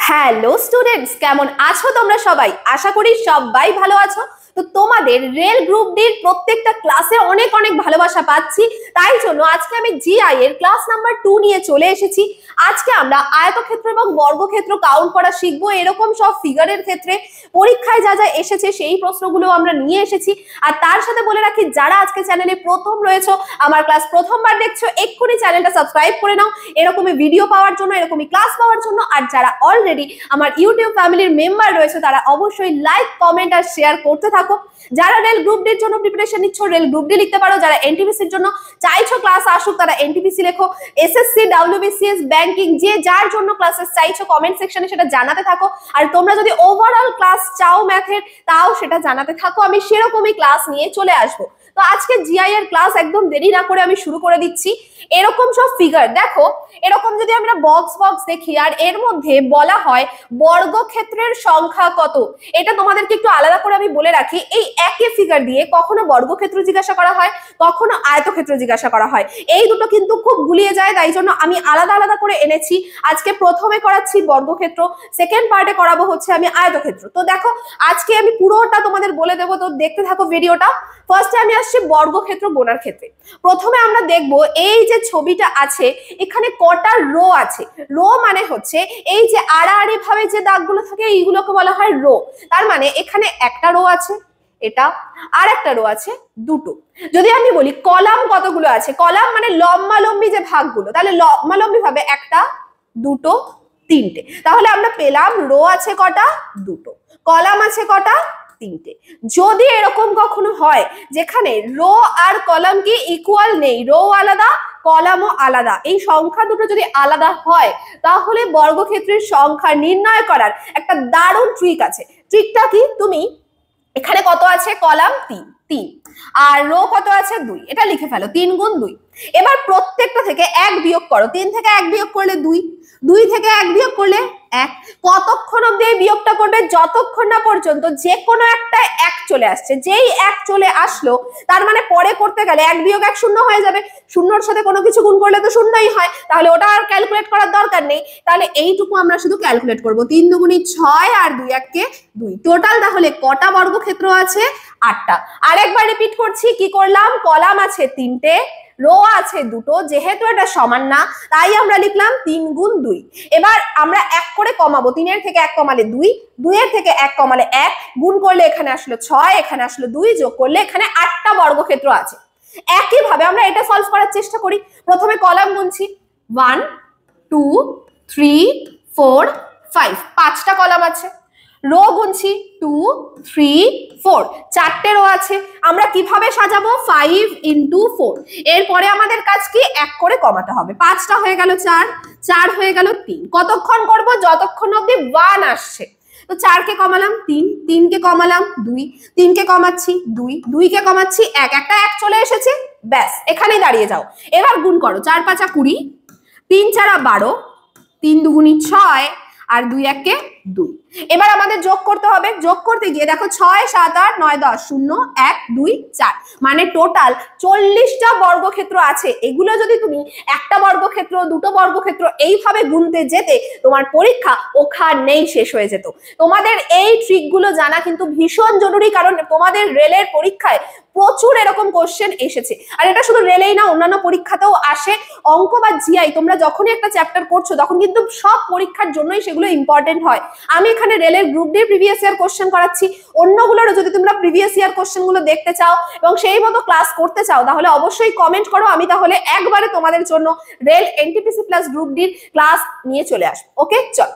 Hello students, কেমন আছো তোমরা সবাই? আশা করি সবাই ভালো আছো। তো তোমাদের রেল গ্রুপ ডির প্রত্যেকটা ক্লাসে অনেক অনেক ভালোবাসা পাচ্ছি। তাই জন্য আজকে আমি জিআই এর ক্লাস নাম্বার 2 নিয়ে চলে এসেছি। আজকে আমরা আয়তক্ষেত্র এবং বর্গক্ষেত্র কাউন্ট করা শিখবো। এরকম সব ফিগারের ক্ষেত্রে পরীক্ষায় যা যা এসেছে সেই প্রশ্নগুলো আমরা নিয়ে এসেছি। আর তার সাথে বলে রাখি, যারা আজকে চ্যানেলে প্রথম রয়েছে, আমার ক্লাস প্রথমবার দেখছো, এক্ষুনি চ্যানেলটা সাবস্ক্রাইব করে নাও এরকমই ভিডিও পাওয়ার জন্য, এরকমই ক্লাস পাওয়ার জন্য। আর যারা অলরেডি আমার ইউটিউব ফ্যামিলির মেম্বার রয়েছে, তারা অবশ্যই লাইক, কমেন্ট আর শেয়ার করতে থাকো। যারা রেল গ্রুপ ডির জন্য প্রিপারেশন নিচ্ছ, রেল গ্রুপ ডি লিখতে পারো। যারা এনটিপিসির জন্য চাইছো ক্লাস আসুক, তারা এনটিপিসি লেখো। এসএসসি, ডাব্লিউবিসিএস, ব্যাংকিং, যে যার জন্য ক্লাসেস চাইছো কমেন্ট সেকশনে সেটা জানাতে থাকো। আর তোমরা যদি ওভারঅল ক্লাস চাও ম্যাথের, তাও সেটা জানাতে থাকো। আমি সেরকমই ক্লাস নিয়ে চলে আসবো। তো আজকে জিআই এর ক্লাস একদম দেরি না করে আমি শুরু করে দিচ্ছি। এরকম সব ফিগার দেখো, এরকম যদি আমরা বক্স দেখি আর এর মধ্যে বলা হয় বর্গক্ষেত্রের সংখ্যা কত, এটা তোমাদেরকে একটু আলাদা করে আমি বলে রাখি। এই একই ফিগার দিয়ে কখনো বর্গক্ষেত্র জিজ্ঞাসা করা হয়, কখনো আয়তক্ষেত্র জিজ্ঞাসা করা হয়। এই দুটো কিন্তু খুব গুলিয়ে যায়, তাই জন্য আমি আলাদা আলাদা করে এনেছি। আজকে প্রথমে করাচ্ছি বর্গক্ষেত্র, সেকেন্ড পার্টে করাবো হচ্ছে আমি আয়তক্ষেত্র। তো দেখো, আজকে আমি পুরোটা তোমাদের বলে দেবো, তো দেখতে থাকো ভিডিওটা। ফার্স্টে আমি আসছি বর্গক্ষেত্র গোনার ক্ষেত্রে। প্রথমে আমরা দেখবো এই যে ছবিটা আছে, এখানে কটা রো আছে। রো মানে হচ্ছে এই যে আড়াআড়ি ভাবে যে দাগগুলো থাকে, এইগুলোকে বলা হয় রো। তার মানে এখানে একটা রো আছে, এটা, আর একটা রো আছে দুটো। যদি আমি বলি কলাম কতগুলো আছে, কলাম মানে লম্বালম্বি যে ভাগগুলো, তাহলে লম্বালম্বি ভাবে একটা, দুটো, তিনটে। তাহলে আমরা পেলাম রো আছে কটা, দুটো, কলাম আছে কটা, তিনটে। যদি এরকম কখনো হয় যেখানে রো আর কলাম কি ইকুয়াল নেই, রো আলাদা কলামও আলাদা, এই সংখ্যা দুটো যদি আলাদা হয়, তাহলে বর্গক্ষেত্রের সংখ্যা নির্ণয় করার একটা দারুণ ট্রিক আছে। ট্রিকটা কি, তুমি এখানে কত আছে, কলাম 3 আর রো কত আছে 2, এটা লিখে ফেলো 3 গুণ 2। এবার প্রত্যেকটা থেকে 1 বিয়োগ করো। 3 থেকে 1 বিয়োগ করলে 2, 2 থেকে 1 বিয়োগ করলে 1। কতক্ষণ অবধি এই বিয়োগটা করবে, যতক্ষণ না পর্যন্ত যে কোনো একটা 1 চলে আসছে। যেই 1 চলে আসলো, তার মানে পরে করতে গেলে 1 বিয়োগ 1 শূন্য হয়ে যাবে। শূন্যর সাথে কোনো কিছু গুণ করলে তো শূন্যই হয়, তাহলে ওটা আর ক্যালকুলেট করার দরকার নেই। তাহলে এইটুকু আমরা শুধু ক্যালকুলেট করব, 3 দুগুণী 6 আর 2 1 2। টোটাল তাহলে কটা বর্গক্ষেত্র আছে, 8টা। আরেকবার রিপিট করছি, কি করলাম, কলাম আছে 3টে, রো আছে 2টো। যেহেতু এটা সমান না, তাই আমরা লিখলাম 3 গুণ 2। এবার আমরা 1 করে কমাবো, 3 এর থেকে 1 কমালে 2, 2 এর থেকে 1 কমালে 1, গুণ করলে এখানে আসলো 6, এখানে আসলো 2, যোগ করলে এখানে 8টা বর্গক্ষেত্র আছে। একইভাবে আমরা এটা সলভ করার চেষ্টা করি। প্রথমে কলাম গুনছি, 1 2 3 4 5, 5টা কলাম আছে। রো গুনছি 2 3 4, 4টে রো আছে। আমরা কিভাবে সাজাবো, 5 × 4। এরপরে আমাদের কাজ কি, 1 করে কমাতে হবে। 5টা হয়ে গেল 4, 4 হয়ে গেল 3। কতক্ষণ করব, যতক্ষণ অবধি 1 আসছে। তো 4 কে কমালাম 3, 3 কে কমালাম 2, 3 কে কমাচ্ছি 2, 2 কে কমাচ্ছি 1, একটা 1 চলে এসেছে, ব্যাস এখানেই দাঁড়িয়ে যাও। এবার গুণ করো, 4 5 20, 3 4 12, 3 দুগুণী 6 আর 2 1 2। এবার আমাদের যোগ করতে হবে। যোগ করতে গিয়ে দেখো 6 7 8 9 10 0 1 2 4, মানে টোটাল 40টা বর্গক্ষেত্র আছে। এগুলো যদি তুমি একটা বর্গক্ষেত্র, দুটো বর্গক্ষেত্র এইভাবে গুনতে যেতে, তোমার পরীক্ষা ওখানেই শেষ হয়ে যেত। তোমাদের এই ট্রিকগুলো জানা কিন্তু ভীষণ জরুরি, কারণ তোমাদের রেলের পরীক্ষায় প্রচুর এরকম কোশ্চেন এসেছে। আর এটা শুধু রেলেই না, অন্যান্য পরীক্ষাতেও আসে। অঙ্ক বা জিআই তোমরা যখনই একটা চ্যাপ্টার করছো, তখন কিন্তু সব পরীক্ষার জন্যই সেগুলো ইম্পর্টেন্ট হয়। আমি এখানে রেলের group D previous year question করাচ্ছি। অন্যগুলোরও যদি তোমরা প্রিভিয়াস ইয়ার কোশ্চেন গুলো দেখতে চাও এবং সেই মতো ক্লাস করতে চাও, তাহলে অবশ্যই কমেন্ট করো। আমি তাহলে একবারে তোমাদের জন্য রেল এনটিপিসি প্লাস গ্রুপ ডির ক্লাস নিয়ে চলে আসবো। ওকে, চল।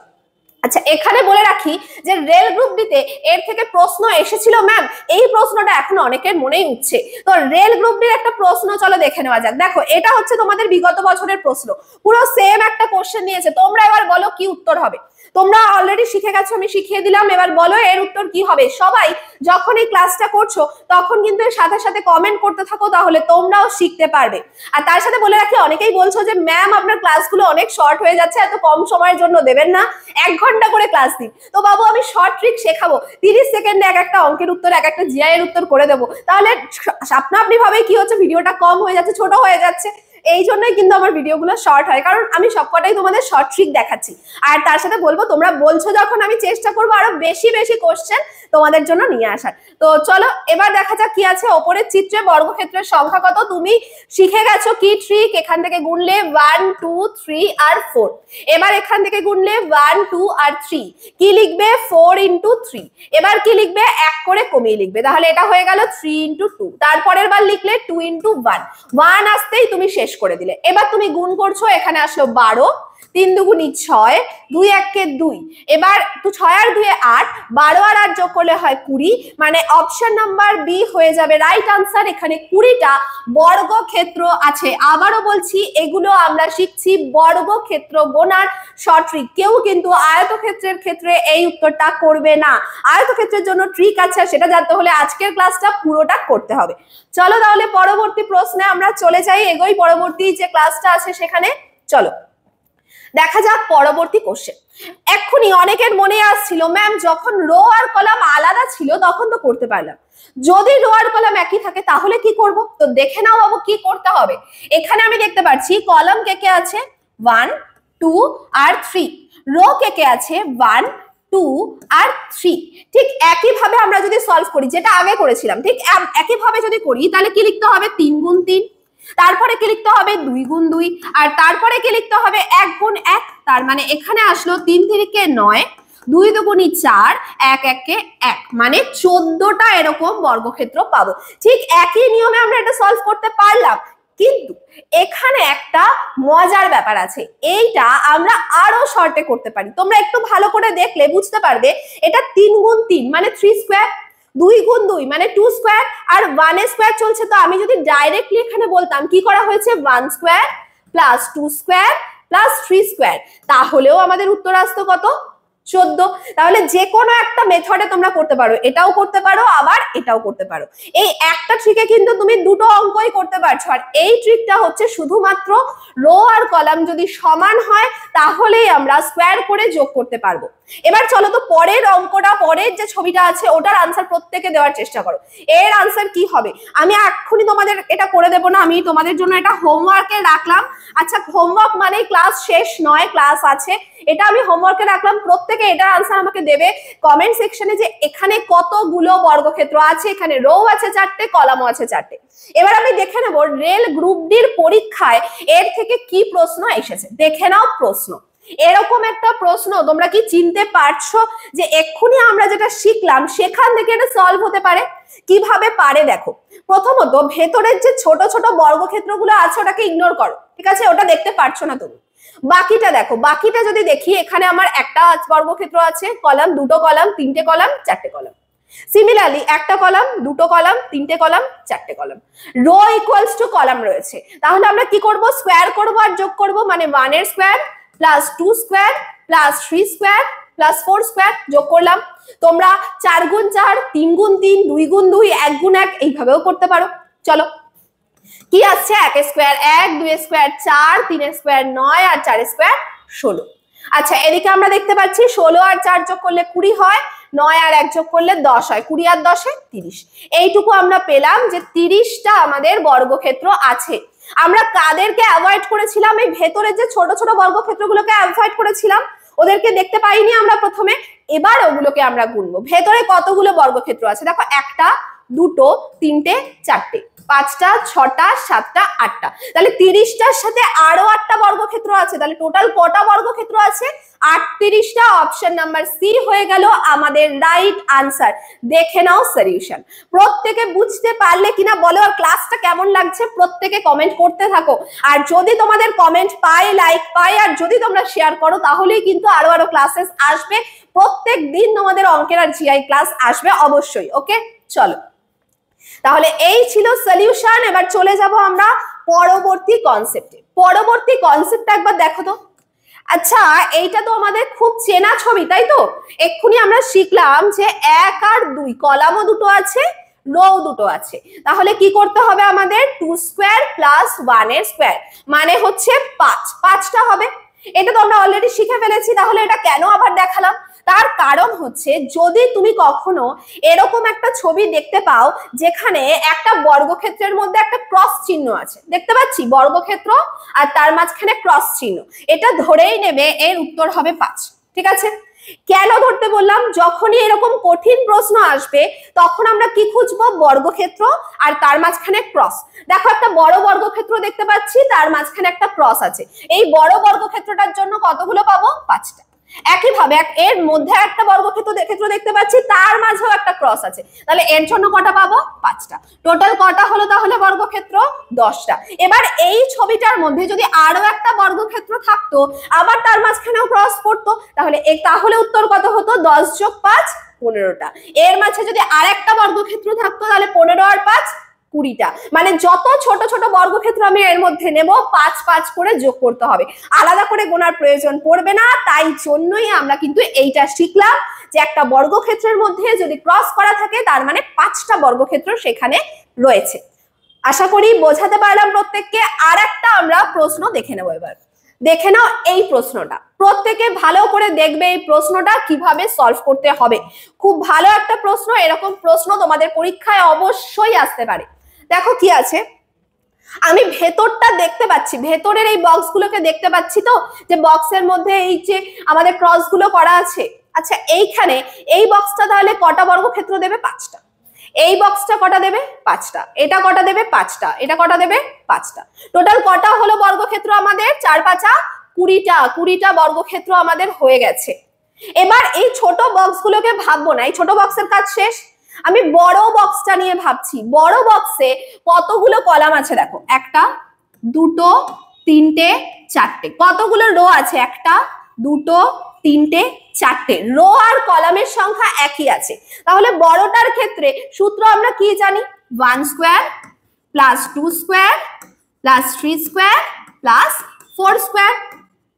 আচ্ছা, এখানে বলে রাখি যে রেল গ্রুপ ডিতে এর থেকে প্রশ্ন এসেছিল ম্যাম, এই প্রশ্নটা এখন অনেকের মনেই উঠছে। তো রেল গ্রুপ ডির একটা প্রশ্ন চলো দেখে নেওয়া যাক। দেখো, এটা হচ্ছে তোমাদের বিগত বছরের প্রশ্ন, পুরো সেম একটা কোশ্চেন নিয়েছে। তোমরা এবার বলো কি উত্তর হবে। তোমরা অলরেডি শিখে গেছো, আমি শিখিয়ে দিলাম। এবার বলো এর উত্তর কি হবে। সবাই যখন এই ক্লাসটা করছো, তখন কিন্তু এর সাথে সাথে কমেন্ট করতে থাকো, তাহলে তোমরাও শিখতে পারবে। আর তার সাথে বলে রাখি, অনেকেই বলছো যে ম্যাম আপনার ক্লাসগুলো অনেক শর্ট হয়ে যাচ্ছে, এত কম সময়ের জন্য দেবেন না, 1 ঘন্টা করে ক্লাস দিন। তো বাবু, আমি শর্ট ট্রিক শেখাবো, 30 সেকেন্ডে এক একটা অঙ্কের উত্তর, এক একটা জিআই এর উত্তর করে দেবো। তাহলে আপনা আপনি ভাবে কি হচ্ছে, ভিডিওটা কম হয়ে যাচ্ছে, ছোট হয়ে যাচ্ছে। এই জন্যই কিন্তু আমার ভিডিওগুলো শর্ট হয়, কারণ আমি সবকটাই তোমাদের শর্ট ট্রিক দেখাচ্ছি। আর তার সাথে বলবো, তোমরা বলছো যখন, আমি চেষ্টা করবো আরো বেশি বেশি কোশ্চেন তোমাদের জন্য নিয়ে আসার। তো চলো এবার দেখা যাক কি আছে ওপরের চিত্রে। বর্গক্ষেত্রের সংখ্যা কত তুমি শিখে গেছো কি ট্রিক, এখান থেকে গুনলে 1 2 3 আর 4। এবার এখান থেকে গুনলে 1 2 আর 3, কি লিখবে 4 ইন্টু 3। এবার কি লিখবে, এক করে কমিয়ে লিখবে, তাহলে এটা হয়ে গেল 3 ইন্টু 2। তারপরের বার লিখলে 2 ইন্টু 1, 1 আসতেই তুমি শেষ করে দিলে। এবার তুমি গুণ করছো, এখানে আসলো 12, 3 দুগুণী 6, 2 একে 2, এবার 6 আর 2 8, 12 আর 8 যোগ করলে হয় 20, মানে অপশন নাম্বার বি হয়ে যাবে রাইট আনসার। এখানে 20টা বর্গক্ষেত্র আছে। আবারও বলছি, এগুলো আমরা শিখছি বর্গক্ষেত্র গোনার শর্ট ট্রিক। কেউ কিন্তু আয়তক্ষেত্রের ক্ষেত্রে এই উত্তরটা করবে না। আয়তক্ষেত্রের জন্য ট্রিক আছে, সেটা জানতে হলে আজকের ক্লাসটা পুরোটা করতে হবে। চলো তাহলে পরবর্তী প্রশ্নে আমরা চলে যাই, এগোই পরবর্তী যে ক্লাসটা আছে সেখানে। চলো দেখা যাক পরবর্তী কোশ্চেন। এক্ষুনি অনেকের মনে আসছিল, ম্যাম যখন রো আর কলাম আলাদা ছিল তখন তো করতে পারলাম, যদি রো আর কলাম একই থাকে তাহলে কি করব? তো দেখে নাও বাবু কি করতে হবে। এখানে আমি দেখতে পাচ্ছি কলাম কে কে আছে 1 2 আর 3, রো কে কে আছে 1 2 আর 3। ঠিক একই ভাবে আমরা যদি সলভ করি, যেটা আগে করেছিলাম ঠিক একই ভাবে যদি করি, তাহলে কি লিখতে হবে 3 গুণ 3, তারপরে কি লিখতে হবে 2 গুণ 2, আর তারপরে কি লিখতে হবে 1 গুণ 1। তার মানে এখানে আসলো 3 3 9, 2 দুগুণী 4, 1 1 1, মানে 14টা এরকম বর্গক্ষেত্র পাবো। ঠিক একই নিয়মে আমরা এটা সলভ করতে পারলাম, কিন্তু এখানে একটা মজার ব্যাপার আছে। এইটা আমরা আরো শর্টে করতে পারি। তোমরা একটু ভালো করে দেখলে বুঝতে পারবে, এটা 3 গুণ 3 মানে 3 স্কয়ার, 2 গুণ 2 মানে 2 স্কয়ার, আর 1 স্কয়ার চলছে। তো আমি যদি ডাইরেক্টলি এখানে বলতাম কি করা হয়েছে 1 square plus 2 square plus 3 square, তাহলেও আমাদের উত্তর আসতো কত 14। তাহলে যে কোনো একটা মেথডে তোমরা করতে পারো, এটাও করতে পারো আবার এটাও করতে পারো। এই একটা ট্রিকে কিন্তু তুমি দুটো অঙ্কই করতে পারছো। আর এই ট্রিকটা হচ্ছে শুধুমাত্র রো আর কলাম যদি সমান হয় তাহলেই আমরা স্কোয়ার করে যোগ করতে পারবো। এবার চলো তো পরের অঙ্কটা, পরের যে ছবিটা আছে ওটার আনসার প্রত্যেকে দেওয়ার চেষ্টা করো। এর আনসার কি হবে আমি এক্ষুনি তোমাদের এটা করে দেবো না, আমি তোমাদের জন্য এটা হোমওয়ার্কে রাখলাম। আচ্ছা হোমওয়ার্ক মানে ক্লাস শেষ নয়, ক্লাস আছে, এটা আমি হোমওয়ার্কে রাখলাম। প্রত্যেকে এটার আনসার আমাকে দেবে কমেন্ট সেকশনে যে এখানে কতগুলো বর্গক্ষেত্র আছে। এখানে রো আছে 4টে, কলামও আছে 4টে। এবার আমি দেখে নেব রেল গ্রুপ ডির পরীক্ষায় এর থেকে কি প্রশ্ন এসেছে। দেখে নাও প্রশ্ন, এরকম একটা প্রশ্ন তোমরা কি চিনতে পারছো যে এক্ষুনি আমরা যেটা শিখলাম সেখান থেকে এটা সলভ হতে পারে? কিভাবে পারে দেখো। প্রথমত ভেতরের যে ছোট ছোট বর্গক্ষেত্রগুলো আছে ওটাকে ইগনোর করো, ঠিক আছে, ওটা দেখতে পারছো না তুমি। বাকিটা দেখো, বাকিটা যদি দেখি এখানে আমার একটা বর্গক্ষেত্র আছে, কলাম, দুটো কলাম, তিনটে কলাম, চারটে কলাম। সিমিলারলি একটা কলাম, দুটো কলাম, তিনটে কলাম, চারটে column. Row equals to column রয়েছে, তাহলে আমরা কি করব স্কোয়ার করব আর যোগ করব, মানে 1 এর square plus 2 square plus 3 square plus 4 square যোগ করলাম। তোমরা 4 গুণ 4, 3 গুণ 3, 2 গুণ 2, 1 গুণ 1 এইভাবেও করতে পারো। চলো কি আসছে 1 স্কোয়ার 1, 2 স্কোয়ার 4, 3 স্কোয়ার 9 আর 4 স্কোয়ার 16। আচ্ছা এদিকে আমরা দেখতে পাচ্ছি 16 আর 4 যোগ করলে 20 হয়, 9 আর 1 যোগ করলে 10 হয়, 20 আর 10 30। এইটুকু আমরা পেলাম যে 30টা আমাদের বর্গক্ষেত্র আছে। আমরা কাদেরকে অ্যাভয়েড করেছিলাম? এই ভেতরে যে ছোট ছোট বর্গক্ষেত্রগুলোকে অ্যাভয়েড করেছিলাম, ওদেরকে দেখতে পাইনি আমরা প্রথমে। এবার ওগুলোকে আমরা গুনবো। ভেতরে কতগুলো বর্গক্ষেত্র আছে দেখো, একটা, দুটো, তিনটে, চারটে, 5টা, 6টা, 7টা, 8টা। তাহলে 30টার সাথে আরো 8টা বর্গক্ষেত্র আছে, তাহলে টোটাল কটা বর্গক্ষেত্র আছে? 38টা। অপশন নাম্বার সি হয়ে গেল আমাদের রাইট আনসার। দেখে নাও সলিউশন। প্রত্যেকে বুঝতে পারলে কিনা বলো, আর ক্লাসটা কেমন লাগছে প্রত্যেকে কমেন্ট করতে থাকো। আর যদি তোমাদের কমেন্ট পাই, লাইক পাই, আর যদি তোমরা শেয়ার করো তাহলেই কিন্তু আরো আরো ক্লাসেস আসবে। প্রত্যেক দিন তোমাদের অঙ্কের আর জিআই ক্লাস আসবে অবশ্যই। ওকে চলো তাহলে এই ছিল সলিউশন। এবার চলে যাব আমরা পরবর্তী কনসেপ্টে। পরবর্তী কনসেপ্টটা একবার দেখো তো। আচ্ছা এইটা তো আমাদের খুব চেনা ছবি, তাই তো? এক্ষুনি আমরা শিখলাম যে 1 আর 2 কলামও দুটো আছে, রো দুটো আছে। তাহলে কি করতে হবে আমাদের? 2 স্কোয়ার প্লাস 1 এর স্কোয়ার মানে হচ্ছে 5, 5টা হবে। এটা তো আমরা অলরেডি শিখে ফেলেছি, তাহলে এটা কেন আবার দেখালাম? তার কারণ হচ্ছে যদি তুমি কখনো এরকম একটা ছবি দেখতে পাও যেখানে একটা বর্গক্ষেত্রের মধ্যে একটা ক্রস চিহ্ন আছে, দেখতে পাচ্ছি বর্গক্ষেত্র আর তার মাঝখানে ক্রস চিহ্ন, এটা ধরেই নেবে এর উত্তর হবে 5। ঠিক আছে, কেন ধরতে বললাম? যখনই এরকম কঠিন প্রশ্ন আসবে তখন আমরা কি খুঁজবো? বর্গক্ষেত্র আর তার মাঝখানে ক্রস। দেখো একটা বড় বর্গক্ষেত্র দেখতে পাচ্ছি, তার মাঝখানে একটা ক্রস আছে, এই বড় বর্গক্ষেত্রটার জন্য কতগুলো পাবো? 5টা। একইভাবে এর মধ্যে একটা বর্গক্ষেত্র দেখতে পাচ্ছি, তার মাঝেও একটা ক্রস আছে, তাহলে এর জন্য কটা পাবো? 5টা। টোটাল কটা হলো তাহলে বর্গক্ষেত্র? 10টা। এবার এই ছবিটার মধ্যে যদি আরো একটা বর্গক্ষেত্র থাকতো, আবার তার মাঝখানেও ক্রস পড়তো, তাহলে উত্তর কত হতো? 10 যোগ 5 15টা। এর মাঝে যদি আরেকটা বর্গক্ষেত্র থাকতো তাহলে 15 আর 5 20টা। মানে যত ছোট ছোট বর্গক্ষেত্র আমি এর মধ্যে নেব 5 5 করে যোগ করতে হবে, আলাদা করে গোনার প্রয়োজন পড়বে না। তাই জন্যই আমরা কিন্তু এইটা শিখলাম যে একটা বর্গক্ষেত্রের মধ্যে যদি ক্রস করা থাকে তার মানে 5টা বর্গক্ষেত্র সেখানে রয়েছে। আশা করি বোঝাতে পারলাম প্রত্যেককে। আর একটা আমরা প্রশ্ন দেখে নেব। এবার দেখে নাও এই প্রশ্নটা, প্রত্যেকে ভালো করে দেখবে এই প্রশ্নটা কিভাবে সলভ করতে হবে। খুব ভালো একটা প্রশ্ন, এরকম প্রশ্ন তোমাদের পরীক্ষায় অবশ্যই আসতে পারে। দেখো কি আছে, আমি ভেতরটা দেখতে পাচ্ছি, ভেতরের এই বক্সগুলোকে দেখতে পাচ্ছি তো, যে বক্সের মধ্যে এই যে আমাদের ক্রসগুলো করা আছে। আচ্ছা এইখানে এই বক্সটা তাহলে কটা বর্গক্ষেত্র দেবে? 5টা। এই বক্সটা কটা দেবে? 5টা। এটা কটা দেবে? 5টা। এটা কটা দেবে? 5টা। টোটাল কটা হলো বর্গক্ষেত্র আমাদের? 4 5 20টা। 20টা বর্গক্ষেত্র আমাদের হয়ে গেছে। এবার এই ছোট বক্সগুলোকে ভাববো না, এই ছোট বক্সের কাজ শেষ, আমি বড় বক্সটা নিয়ে ভাবছি। বড় বক্সে কতগুলো কলাম আছে দেখো, 1টা 2টো 3টে 4টে। কতগুলো রো আছে? 1টা 2টো 3টে 4টে। রো আর কলামের সংখ্যা একই আছে, তাহলে বড়টার ক্ষেত্রে সূত্র আমরা কি জানি? 1 square plus 2 square plus 3 square plus 4 square.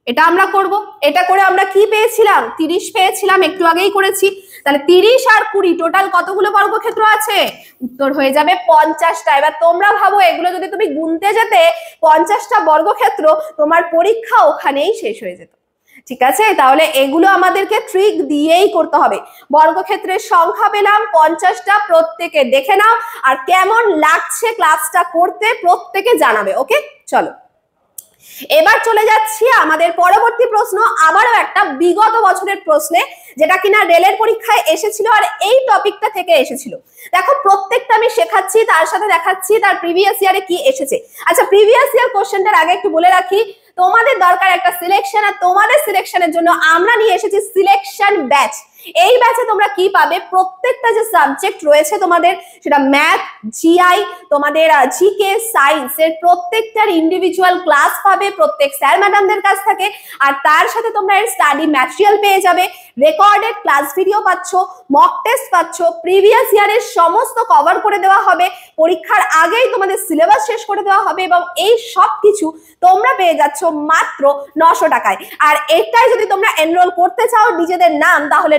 এটা আমরা করব। এটা করে আমরা কি পেয়েছিলাম? 30 পেয়েছিলাম, একটু আগেই করেছি। তাহলে 30 আর 20 টোটাল কতগুলো বর্গক্ষেত্র আছে? উত্তর হয়ে যাবে 50টা। এবার তোমরা ভাবো এগুলো যদি তুমি গুনতে যেতে 50টা বর্গক্ষেত্র, তোমার পরীক্ষা ওখানেই শেষ হয়ে যেত। ঠিক আছে, তাহলে এগুলো আমাদেরকে ট্রিক দিয়েই করতে হবে। বর্গক্ষেত্রের সংখ্যা পেলাম 50টা, প্রত্যেকে দেখে নাও আর কেমন লাগছে ক্লাসটা করতে প্রত্যেকে জানাবে। ওকে, চলো এবার চলে যাচ্ছি আমাদের পরবর্তী প্রশ্ন, আবারও একটা বিগত বছরের প্রশ্নে, যেটা কিনা রেলের পরীক্ষায় এসেছিল আর এই টপিকটা থেকে এসেছিল। দেখো প্রত্যেকটা আমি শেখাচ্ছি, তার সাথে দেখাচ্ছি তার প্রিভিয়াস ইয়ারে কি এসেছে। আচ্ছা প্রিভিয়াস ইয়ার কোশ্চেনটার আগে একটু বলে রাখি, তোমাদের দরকার একটা সিলেকশন, আর তোমাদের সিলেকশনের জন্য আমরা নিয়ে এসেছি সিলেকশন ব্যাচ। এই ব্যাচে তোমরা কি পাবে? প্রত্যেকটা যে সাবজেক্ট রয়েছে তোমাদের, সেটা ম্যাথ, জিআই, তোমাদের জিকে, সায়েন্স এর প্রত্যেকটার ইন্ডিভিজুয়াল ক্লাস পাবে প্রত্যেক স্যার ম্যাডামদের কাছ থেকে। আর তার সাথে তোমরা এর স্টাডি ম্যাটেরিয়াল পেয়ে যাবে, রেকর্ডেড ক্লাস ভিডিও পাচ্ছ, মক টেস্ট পাচ্ছ, প্রিভিয়াস ইয়ারের সমস্ত কভার করে দেওয়া হবে, পরীক্ষার আগেই তোমাদের সিলেবাস শেষ করে দেওয়া হবে, এবং এই সব কিছু তোমরা পেয়ে যাচ্ছ মাত্র 900 টাকায়। আর এটাই যদি তোমরা এনরোল করতে চাও নিজেদের নাম, তাহলে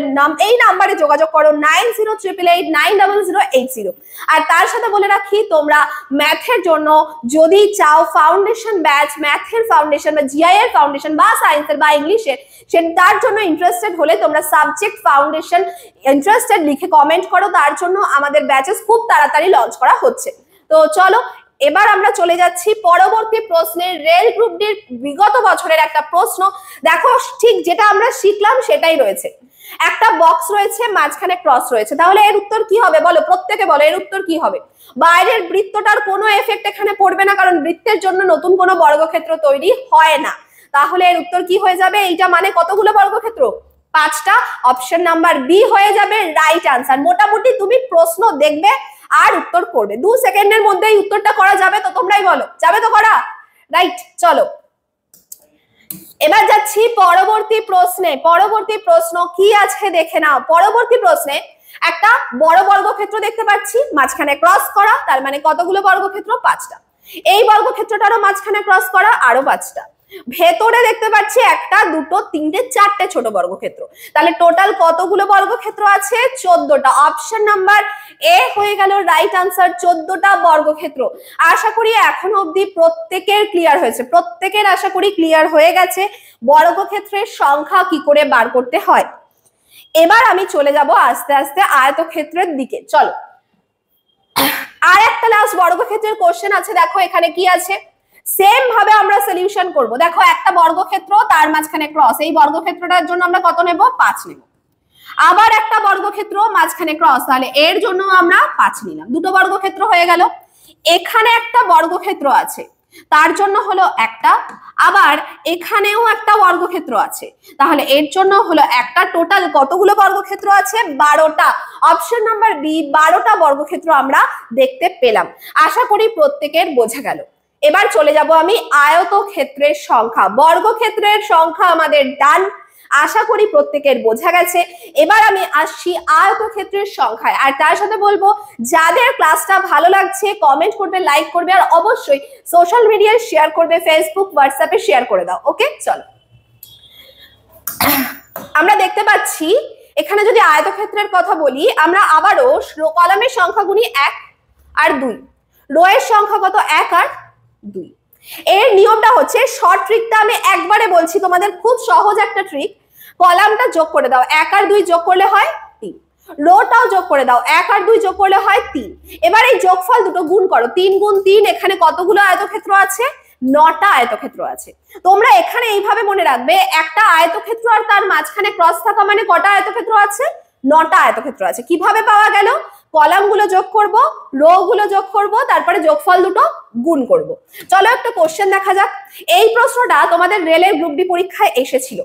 এই নাম্বারে যোগাযোগ করো 9088890080। আর তার সাথে বলে রাখি, তোমরা ম্যাথের জন্য যদি চাও ফাউন্ডেশন ব্যাচ, ম্যাথের ফাউন্ডেশন বা জিআই এর ফাউন্ডেশন বা সায়েন্সের বা ইংলিশের, তার জন্য ইন্টারেস্টেড হলে তোমরা সাবজেক্ট ফাউন্ডেশন ইন্টারেস্টেড লিখে কমেন্ট করো, তার জন্য আমাদের ব্যাচেস খুব তাড়াতাড়ি লঞ্চ করা হচ্ছে। তো চলো এবার আমরা চলে যাচ্ছি পরবর্তী প্রশ্নে, রেল গ্রুপ ডির বিগত বছরের একটা প্রশ্ন। দেখো ঠিক যেটা আমরা শিখলাম সেটাই রয়েছে, একটা বক্স রয়েছে, মাঝখানে ক্রস রয়েছে, তাহলে এর উত্তর কি হবে? বলো, প্রত্যেকে বলো এর উত্তর কি হবে? বাইরের বৃত্তটার কোনো এফেক্ট এখানে পড়বে না, কারণ বৃত্তের জন্য নতুন কোনো বর্গক্ষেত্র তৈরি হয় না। তাহলে এর উত্তর কি হয়ে যাবে? এইটা মানে কতগুলো বর্গক্ষেত্র? 5টা। অপশন নাম্বার বি হয়ে যাবে রাইট আনসার। মোটামুটি তুমি প্রশ্ন দেখবে আর উত্তর করবে, 2 সেকেন্ডের মধ্যেই উত্তরটা করা যাবে তো? তোমরাই বলো, যাবে তো করা? রাইট, চলো এবার যাচ্ছি পরবর্তী প্রশ্নে। পরবর্তী প্রশ্ন কি আছে দেখে নাও। পরবর্তী প্রশ্নে একটা বড় বর্গক্ষেত্র দেখতে পাচ্ছি, মাঝখানে ক্রস করা, তার মানে কতগুলো বর্গক্ষেত্র? 5টা। এই বর্গক্ষেত্রটারও মাঝখানে ক্রস করা, আরো 5টা। ভেতরে দেখতে পাচ্ছি একটা, দুটো, তিনটে, চারটে ছোট বর্গক্ষেত্র। তাহলে টোটাল কতগুলো বর্গক্ষেত্র আছে? 14টা। অপশন নাম্বার এ হয়ে গেল রাইট আনসার, 14টা বর্গক্ষেত্র। আশা করি এখন অবধি প্রত্যেকের ক্লিয়ার হয়েছে, প্রত্যেকের আশা করি ক্লিয়ার হয়ে গেছে বর্গক্ষেত্রের সংখ্যা কি করে বার করতে হয়। এবার আমি চলে যাব আস্তে আস্তে আয়তক্ষেত্রের দিকে। চলো, আর একটা লাস্ট বর্গক্ষেত্রের কোশ্চেন আছে। দেখো এখানে কি আছে, সেম ভাবে আমরা সলিউশন করব। দেখো একটা বর্গক্ষেত্র, তার মাঝখানে ক্রস, এই বর্গক্ষেত্রটার জন্য আমরা কত নেব? 5 নেব। আবার একটা বর্গক্ষেত্র, মাঝখানে ক্রস, তাহলে এর জন্য আমরা 5 নিলাম। দুটো বর্গক্ষেত্র হয়ে গেল। এখানে একটা বর্গক্ষেত্র আছে, তার জন্য হলো একটা, আবার এখানেও একটা বর্গক্ষেত্র আছে, তাহলে এর জন্য হলো একটা। টোটাল কতগুলো বর্গক্ষেত্র আছে? 12টা। অপশন নাম্বার বি, 12টা বর্গক্ষেত্র আমরা দেখতে পেলাম। আশা করি প্রত্যেকের বোঝা গেল। এবার চলে যাব আমি আয়তক্ষেত্রের সংখ্যা। বর্গক্ষেত্রের সংখ্যা আমাদের ডান, আশা করি প্রত্যেকের বোঝা গেছে। এবার আমি আসছি আয়তক্ষেত্রের সংখ্যায়। আর তার সাথে বলবো, যাদের ক্লাসটা ভালো লাগছে কমেন্ট করবে, লাইক করবে, আর অবশ্যই সোশ্যাল মিডিয়ায় শেয়ার করবে, ফেসবুক, হোয়াটসঅ্যাপে শেয়ার করে দাও। ওকে, চলো আমরা দেখতে পাচ্ছি এখানে যদি আয়তক্ষেত্রের কথা বলি, আমরা আবারও কলামের সংখ্যা গুনি 1 আর 2, রো এর সংখ্যা কত? 1 আর 2। এর নিয়মটা হচ্ছে, শর্ট ট্রিকটা আমি একবারে বলছি তোমাদের, খুব সহজ একটা ট্রিক। কলামটা যোগ করে দাও, 1 আর 2 যোগ করলে হয় 3। রোটাও যোগ করে দাও, 1 আর 2 যোগ করলে হয় 3। এবার এই যোগফল দুটো গুণ করো, 3 গুণ 3, এখানে কতগুলো আয়তক্ষেত্র আছে? 9টা আয়তক্ষেত্র আছে। তোমরা এখানে এইভাবে মনে রাখবে, একটা আয়তক্ষেত্র আর তার মাঝখানে ক্রস থাকা মানে কটা আয়তক্ষেত্র আছে? 9টা আয়তক্ষেত্র আছে। কিভাবে পাওয়া গেল? কলামগুলো যোগ করব, রো গুলো যোগ করব, তারপরে যোগফল দুটো গুণ করব। চলো একটা কোশ্চেন দেখা যাক। এই প্রশ্নটা তোমাদের রেলের গ্রুপ ডি পরীক্ষায় এসেছিল,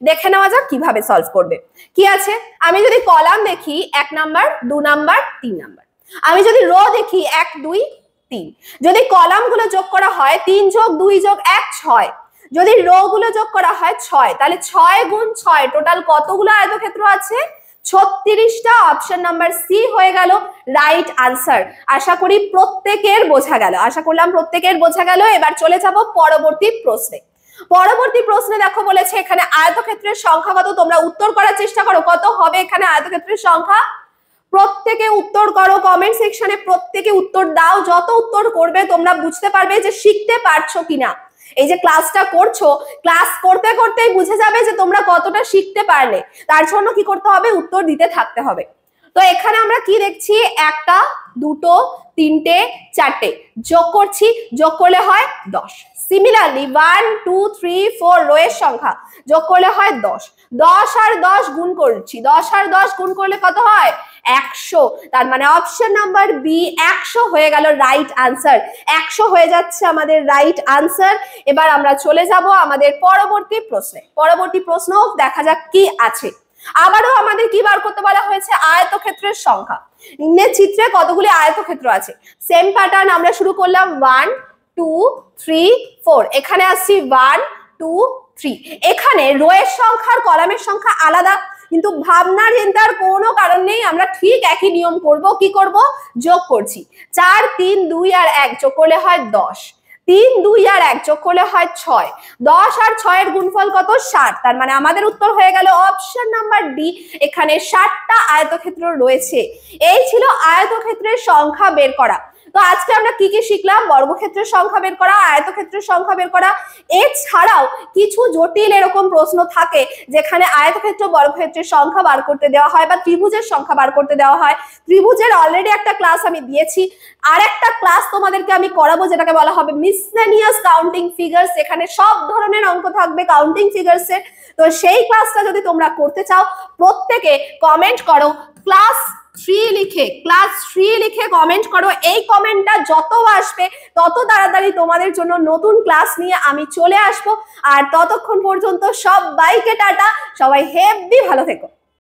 দেখে নেওয়া যাক কিভাবে সলভ করবে। কি আছে, আমি যদি কলাম দেখি 1 নাম্বার, 2 নাম্বার, 3 নাম্বার। আমি যদি রো দেখি 1 2 3, যদি কলামগুলো যোগ করা হয় 3 যোগ 2 যোগ 1 6, যদি রো গুলো যোগ করা হয় 6, তাহলে 6 গুণ 6 টোটাল কতগুলো আয়তক্ষেত্র আছে? 36টা। অপশন নাম্বার সি হয়ে গেল রাইট আনসার। আশা করি প্রত্যেকের বোঝা গেল, আশা করলাম প্রত্যেকের বোঝা গেল। এবার চলে যাব পরবর্তী প্রশ্নে। পরবর্তী প্রশ্নে দেখো বলেছে এখানে আয়তক্ষেত্রের সংখ্যা কত? তোমরা উত্তর করার চেষ্টা করো, কত হবে এখানে আয়তক্ষেত্রের সংখ্যা? প্রত্যেকে উত্তর করো, কমেন্ট সেকশনে প্রত্যেকে উত্তর দাও। যত উত্তর করবে তোমরা বুঝতে পারবে যে শিখতে পারছো কিনা। এই যে ক্লাসটা করছো, ক্লাস করতে করতেই বুঝে যাবে যে তোমরা কতটা শিখতে পারলে। তার জন্য কি করতে হবে? উত্তর দিতে থাকতে হবে। তো এখানে আমরা কি দেখছি? 1টা, 2টো, 3টে, 4টে যোগ করছি, যোগ করলে হয় 10। সিমিলারলি 1 2 3 4 রো এর সংখ্যা যোগ করলে হয় 10। 10 আর 10 গুণ করছি, 10 আর 10 গুণ করলে কত হয়? 100। তার মানে অপশন নাম্বার বি 100 হয়ে গেল রাইট আনসার। 100 হয়ে যাচ্ছে আমাদের রাইট আনসার। এবার আমরা চলে যাব আমাদের পরবর্তী প্রশ্নে। পরবর্তী প্রশ্ন দেখা যাক কি আছে। আবারও আমাদের কি বার করতে বলা হয়েছে? আয়তক্ষেত্রের সংখ্যা। নিম্নের চিত্রে কতগুলি আয়তক্ষেত্র আছে? সেম প্যাটার্ন আমরা শুরু করলাম 1 2 3 4, এখানে আসছি 1 2 3। এখানে রো এর সংখ্যা আর কলামের সংখ্যা আলাদা, কিন্তু ভাবনার চিন্তার কোনো কারণ নেই, আমরা ঠিক একই নিয়ম করব। কি করব? যোগ করছি। 4 3 2 আর 1 যোগ করলে হয় 10। 3 2 আর 1 যোগ করলে হয় 6। 10 আর 6 এর গুণফল কত? 60। তার মানে আমাদের উত্তর হয়ে গেল অপশন নাম্বার ডি, এখানে 60টা আয়তক্ষেত্র রয়েছে। এই ছিল আয়তক্ষেত্রের সংখ্যা বের করা। তো আজকে আমরা কি কি শিখলাম? বর্গক্ষেত্রের সংখ্যা বের করা, আয়তক্ষেত্রের সংখ্যা বের করা। এছাড়াও কিছু জটিল এরকম প্রশ্ন থাকে যেখানে আয়তক্ষেত্র বর্গক্ষেত্রের সংখ্যা বার করতে দেওয়া হয় বা ত্রিভুজের সংখ্যা বার করতে দেওয়া হয়। ত্রিভুজের অলরেডি একটা ক্লাস আমি দিয়েছি, আর একটা ক্লাস তোমাদেরকে আমি করাবো যেটাকে বলা হবে মিসলেনিয়াস কাউন্টিং ফিগারস। এখানে সব ধরনের অঙ্ক থাকবে কাউন্টিং ফিগারসের। তো সেই ক্লাসটা যদি তোমরা করতে চাও প্রত্যেকে কমেন্ট করো ক্লাস 3 লিখে, ক্লাস 3 লিখে কমেন্ট করো। এই কমেন্টটা যত আসবে তত তাড়াতাড়ি তোমাদের জন্য নতুন ক্লাস নিয়ে আমি চলে আসবো। আর ততক্ষণ পর্যন্ত সবাইকে টাটা, সবাই হেব্বি ভালো থেকো।